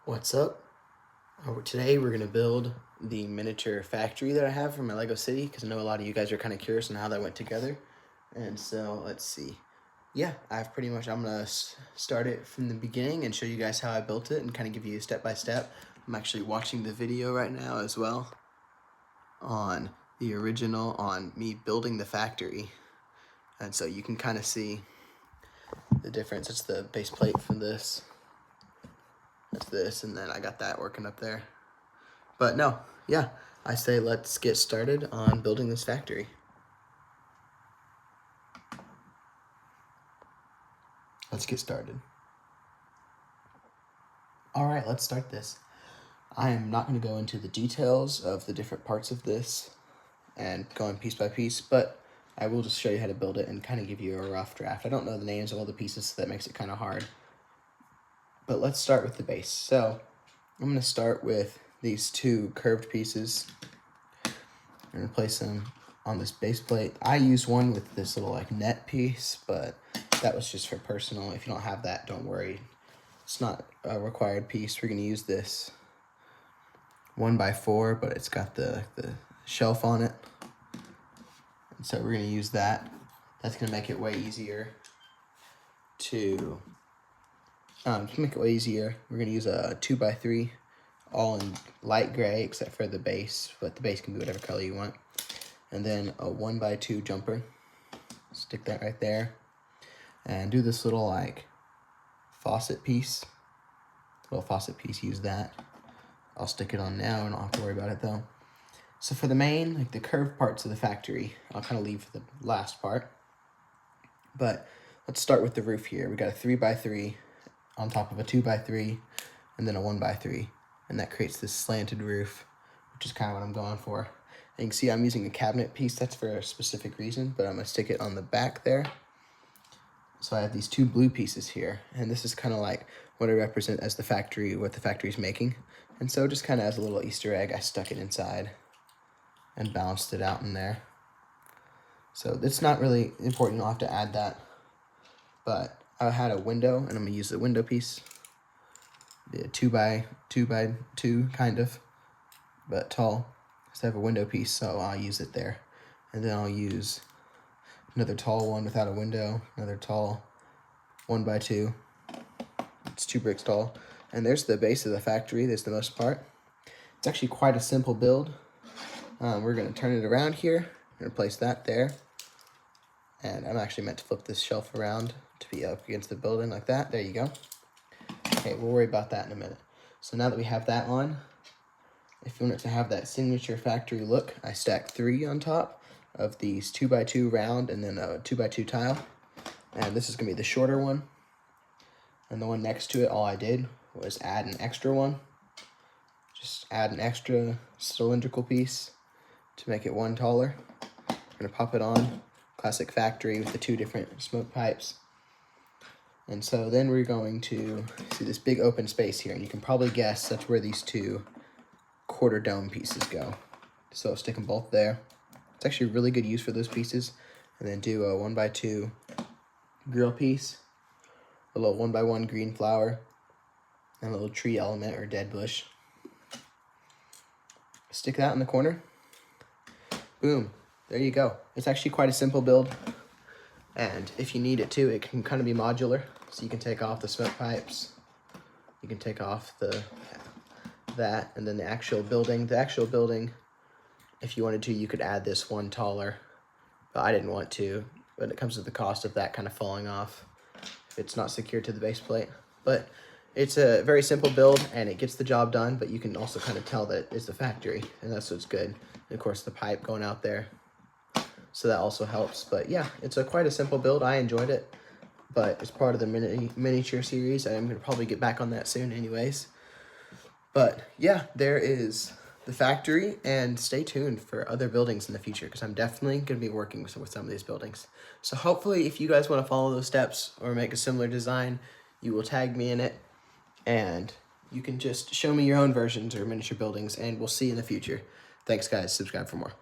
What's up? Today we're going to build the miniature factory that I have for my Lego City, because I know a lot of you guys are kind of curious on how that went together. And so let's see. Yeah, I'm going to start it from the beginning and show you guys how I built it and kind of give you step by step. I'm actually watching the video right now as well on the original, on me building the factory. And so you can kind of see the difference. It's the base plate from this. That's this, and then I got that working up there. But no, yeah, I say let's get started on building this factory. Let's get started. All right, let's start this. I am not going to go into the details of the different parts of this and going piece by piece, but I will just show you how to build it and kind of give you a rough draft. I don't know the names of all the pieces, so that makes it kind of hard. But let's start with the base. So I'm going to start with these two curved pieces. I'm going to place them on this base plate. I use one with this little like net piece, but that was just for personal. If you don't have that, don't worry. It's not a required piece. We're going to use this 1x4, but it's got the shelf on it. And so we're going to use that. That's going to make it way easier to make it way easier. We're going to use a 2x3, all in light gray except for the base, but the base can be whatever color you want. And then a 1x2 jumper. Stick that right there. And do this little like faucet piece. Little faucet piece, use that. I'll stick it on now and I don't have to worry about it though. So for the main, like the curved parts of the factory, I'll kind of leave for the last part. But let's start with the roof here. We got a 3x3 on top of a 2x3 and then a 1x3. And that creates this slanted roof, which is kind of what I'm going for. And you can see I'm using a cabinet piece. That's for a specific reason, but I'm going to stick it on the back there. So I have these two blue pieces here, and this is kind of like what I represent as the factory, what the factory's making. And so just kind of as a little Easter egg, I stuck it inside and balanced it out in there. So it's not really important, you'll have to add that. But I had a window, and I'm going to use the window piece. The 2x2 kind of, but tall. So I have a window piece, so I'll use it there. And then I'll use another tall one without a window, another tall 1x2. It's 2 bricks tall. And there's the base of the factory. There's the most part. It's actually quite a simple build. We're going to turn it around here. I'm going to place that there. And I'm actually meant to flip this shelf around to be up against the building like that. There you go. Okay, we'll worry about that in a minute. So now that we have that on, if you want it to have that signature factory look, I stacked 3 on top of these 2x2 round and then a 2x2 tile. And this is going to be the shorter one. And the one next to it, all I did was add an extra one. Just add an extra cylindrical piece to make it one taller. I'm going to pop it on. Classic factory with the 2 different smoke pipes. And so then we're going to see this big open space here. And you can probably guess that's where these 2 quarter dome pieces go. So I'll stick them both there. It's actually a really good use for those pieces. And then do a 1x2 grill piece, a little 1x1 green flower, and a little tree element or dead bush. Stick that in the corner. Boom. There you go. It's actually quite a simple build. And if you need it too, it can kind of be modular. So you can take off the smoke pipes. You can take off that, and then the actual building. The actual building, if you wanted to, you could add this one taller, but I didn't want to. But it comes with the cost of that kind of falling off if it's not secured to the base plate. But it's a very simple build, and it gets the job done, but you can also kind of tell that it's a factory, and that's what's good. And of course, the pipe going out there, so that also helps. But yeah, it's quite a simple build. I enjoyed it, but it's part of the miniature series. I'm going to probably get back on that soon anyways. But yeah, there is the factory, and stay tuned for other buildings in the future, because I'm definitely going to be working with some of these buildings. So hopefully, if you guys want to follow those steps or make a similar design, you will tag me in it, and you can just show me your own versions or miniature buildings, and we'll see you in the future. Thanks, guys. Subscribe for more.